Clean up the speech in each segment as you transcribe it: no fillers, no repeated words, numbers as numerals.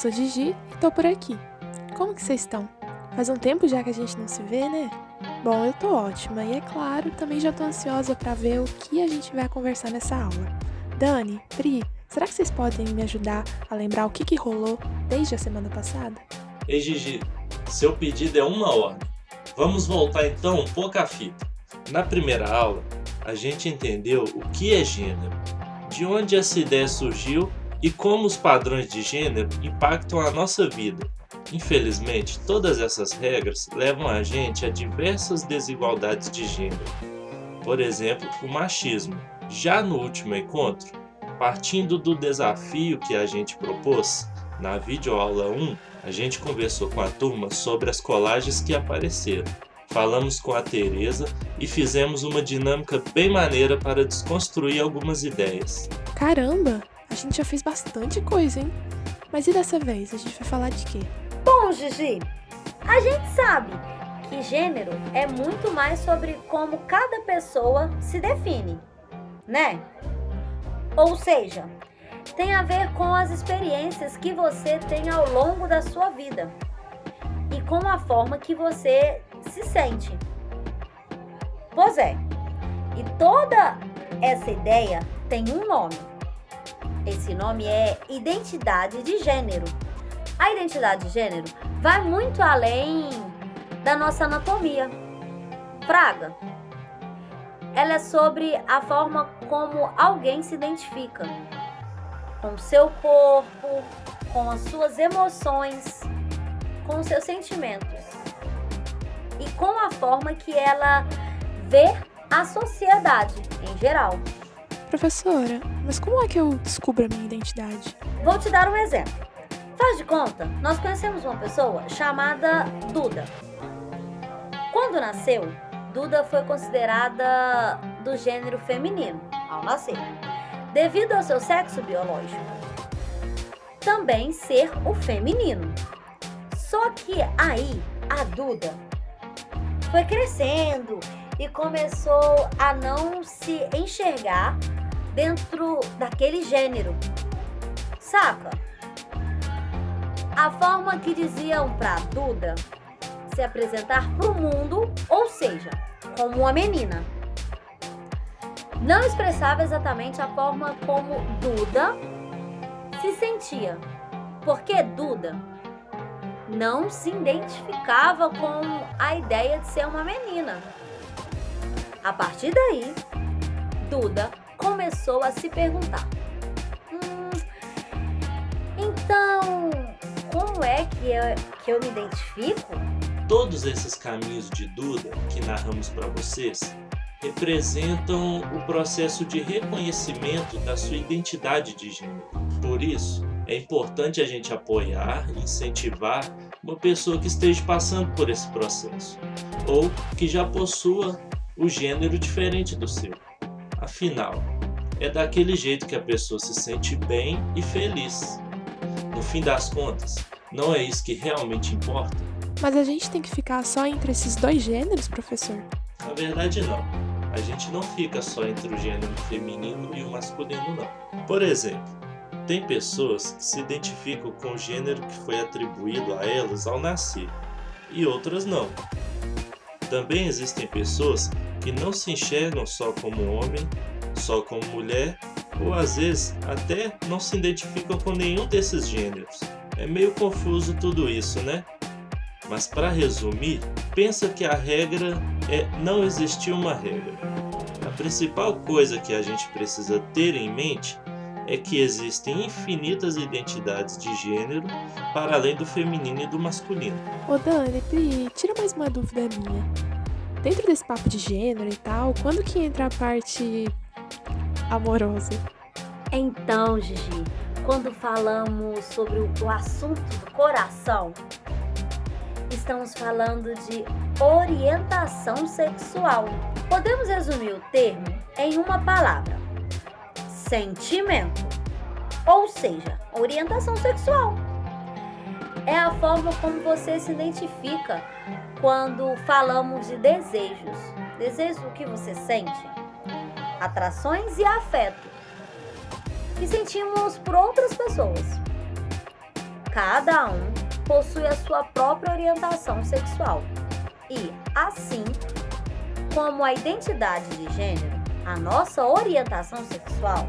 sou Gigi e tô por aqui. Como que vocês estão? Faz um tempo já que a gente não se vê, né? Bom, eu tô ótima e, é claro, também já tô ansiosa pra ver o que a gente vai conversar nessa aula. Dani, Pri, será que vocês podem me ajudar a lembrar o que rolou desde a semana passada? Ei Gigi, seu pedido é uma ordem. Vamos voltar então um pouco à fita. Na primeira aula, a gente entendeu o que é gênero, de onde essa ideia surgiu e como os padrões de gênero impactam a nossa vida. Infelizmente, todas essas regras levam a gente a diversas desigualdades de gênero. Por exemplo, o machismo. Já no último encontro, partindo do desafio que a gente propôs, na videoaula 1, a gente conversou com a turma sobre as colagens que apareceram. Falamos com a Tereza e fizemos uma dinâmica bem maneira para desconstruir algumas ideias. Caramba, a gente já fez bastante coisa, hein? Mas e dessa vez, a gente vai falar de quê? Bom, Gigi, a gente sabe que gênero é muito mais sobre como cada pessoa se define, né? Ou seja, tem a ver com as experiências que você tem ao longo da sua vida e com a forma que você se sente. Pois é, e toda essa ideia tem um nome. Esse nome é identidade de gênero. A identidade de gênero vai muito além da nossa anatomia. Fraga. Ela é sobre a forma como alguém se identifica com o seu corpo, com as suas emoções, com os seus sentimentos e com a forma que ela vê a sociedade em geral. Professora, mas como é que eu descubro a minha identidade? Vou te dar um exemplo. Faz de conta, nós conhecemos uma pessoa chamada Duda. Quando nasceu, Duda foi considerada do gênero feminino ao nascer, devido ao seu sexo biológico também ser o feminino. Só que aí a Duda foi crescendo e começou a não se enxergar dentro daquele gênero, saca? A forma que diziam pra Duda se apresentar pro mundo, ou seja, como uma menina, não expressava exatamente a forma como Duda se sentia, porque Duda não se identificava com a ideia de ser uma menina. A partir daí, Duda começou a se perguntar: então, como é que eu me identifico? Todos esses caminhos de Duda que narramos para vocês representam o processo de reconhecimento da sua identidade de gênero. Por isso, é importante a gente apoiar e incentivar uma pessoa que esteja passando por esse processo ou que já possua o gênero diferente do seu. Afinal, é daquele jeito que a pessoa se sente bem e feliz. No fim das contas, não é isso que realmente importa? Mas a gente tem que ficar só entre esses dois gêneros, professor? Na verdade, não. A gente não fica só entre o gênero feminino e o masculino, não. Por exemplo, tem pessoas que se identificam com o gênero que foi atribuído a elas ao nascer, e outras não. Também existem pessoas que não se enxergam só como homem, só como mulher, ou às vezes até não se identificam com nenhum desses gêneros. É meio confuso tudo isso, né? Mas para resumir, pensa que a regra é não existir uma regra. A principal coisa que a gente precisa ter em mente é que existem infinitas identidades de gênero para além do feminino e do masculino. Ô Dani, Pri, tira mais uma dúvida minha. Dentro desse papo de gênero e tal, quando que entra a parte amorosa? Então, Gigi, quando falamos sobre o assunto do coração, estamos falando de orientação sexual. Podemos resumir o termo em uma palavra: sentimento. Ou seja, orientação sexual. É a forma como você se identifica quando falamos de desejos. Desejos do que você sente, atrações e afeto que sentimos por outras pessoas. Cada um possui a sua própria orientação sexual e, assim como a identidade de gênero, a nossa orientação sexual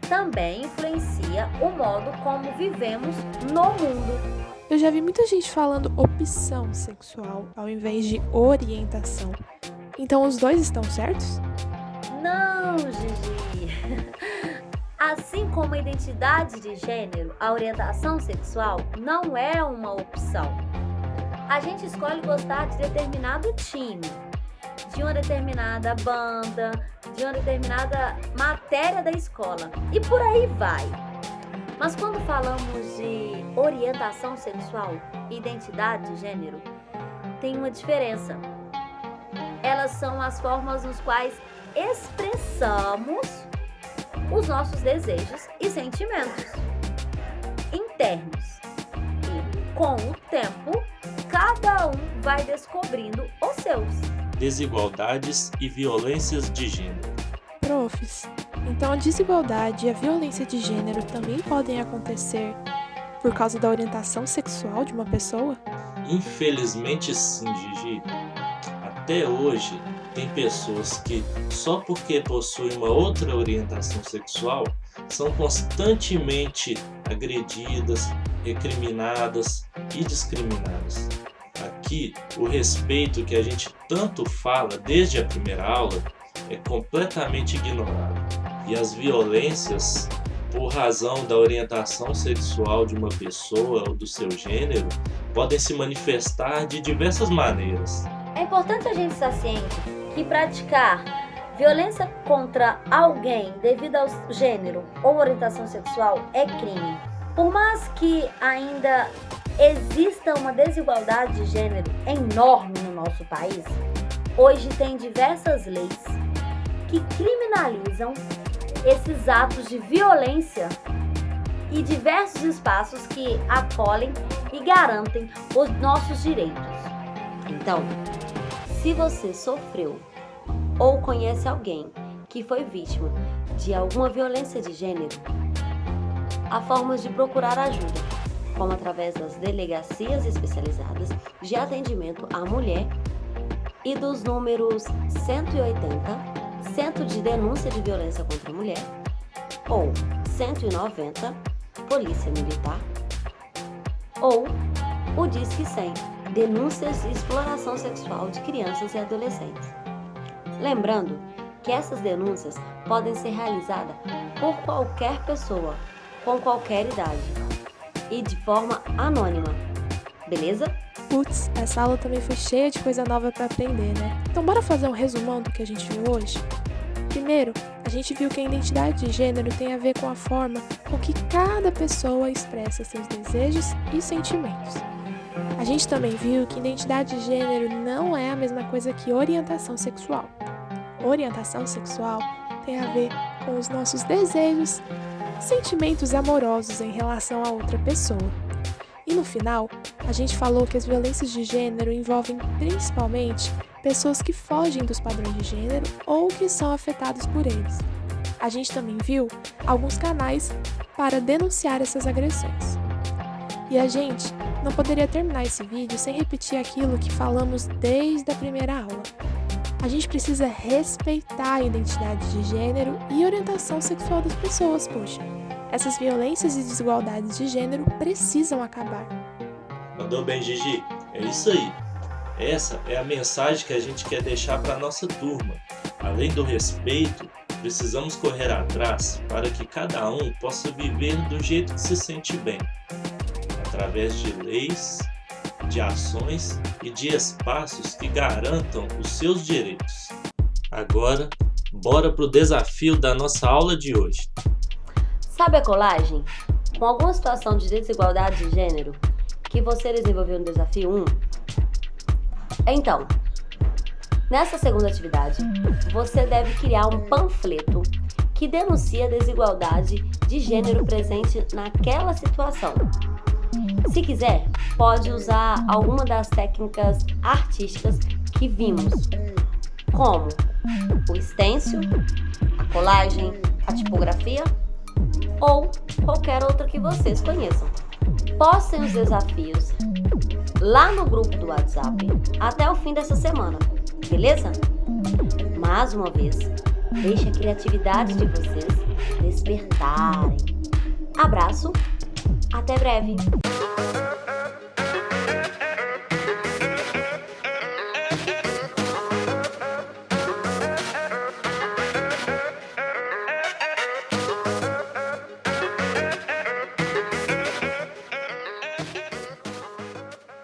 também influencia o modo como vivemos no mundo. Eu já vi muita gente falando opção sexual ao invés de orientação. Então os dois estão certos? Não, Gigi. Assim como a identidade de gênero, a orientação sexual não é uma opção. A gente escolhe gostar de determinado time, de uma determinada banda, de uma determinada matéria da escola e por aí vai. Mas quando falamos de orientação sexual e identidade de gênero, tem uma diferença. Elas são as formas nos quais expressamos os nossos desejos e sentimentos internos. E com o tempo, cada um vai descobrindo os seus. Desigualdades e violências de gênero. Profs, então a desigualdade e a violência de gênero também podem acontecer por causa da orientação sexual de uma pessoa? Infelizmente sim, Gigi. Até hoje, tem pessoas que, só porque possuem uma outra orientação sexual, são constantemente agredidas, recriminadas e discriminadas. Aqui, o respeito que a gente tanto fala desde a primeira aula é completamente ignorado. E as violências, por razão da orientação sexual de uma pessoa ou do seu gênero, podem se manifestar de diversas maneiras. É importante a gente estar ciente que praticar violência contra alguém devido ao gênero ou orientação sexual é crime. Por mais que ainda exista uma desigualdade de gênero enorme no nosso país, hoje tem diversas leis que criminalizam esses atos de violência e diversos espaços que acolhem e garantem os nossos direitos. Então, se você sofreu ou conhece alguém que foi vítima de alguma violência de gênero, há formas de procurar ajuda, como através das delegacias especializadas de atendimento à mulher e dos números 180, Centro de Denúncia de Violência contra a Mulher, ou 190, Polícia Militar, ou o Disque 100, Denúncias de Exploração Sexual de Crianças e Adolescentes. Lembrando que essas denúncias podem ser realizadas por qualquer pessoa, com qualquer idade e de forma anônima, beleza? Putz, essa aula também foi cheia de coisa nova para aprender, né? Então bora fazer um resumão do que a gente viu hoje? Primeiro, a gente viu que a identidade de gênero tem a ver com a forma com que cada pessoa expressa seus desejos e sentimentos. A gente também viu que identidade de gênero não é a mesma coisa que orientação sexual. Orientação sexual tem a ver com os nossos desejos e sentimentos amorosos em relação a outra pessoa. E no final, a gente falou que as violências de gênero envolvem principalmente pessoas que fogem dos padrões de gênero ou que são afetados por eles. A gente também viu alguns canais para denunciar essas agressões. E a gente não poderia terminar esse vídeo sem repetir aquilo que falamos desde a primeira aula. A gente precisa respeitar a identidade de gênero e orientação sexual das pessoas, poxa. Essas violências e desigualdades de gênero precisam acabar. Mandou bem, Gigi. É isso aí. Essa é a mensagem que a gente quer deixar para a nossa turma. Além do respeito, precisamos correr atrás para que cada um possa viver do jeito que se sente bem, através de leis, de ações e de espaços que garantam os seus direitos. Agora, bora pro desafio da nossa aula de hoje. Sabe a colagem? Com alguma situação de desigualdade de gênero que você desenvolveu no desafio 1? Então, nessa segunda atividade, você deve criar um panfleto que denuncia a desigualdade de gênero presente naquela situação. Se quiser, pode usar alguma das técnicas artísticas que vimos, como o stencil, a colagem, a tipografia ou qualquer outra que vocês conheçam. Postem os desafios lá no grupo do WhatsApp até o fim dessa semana, beleza? Mais uma vez, deixe a criatividade de vocês despertarem. Abraço, até breve!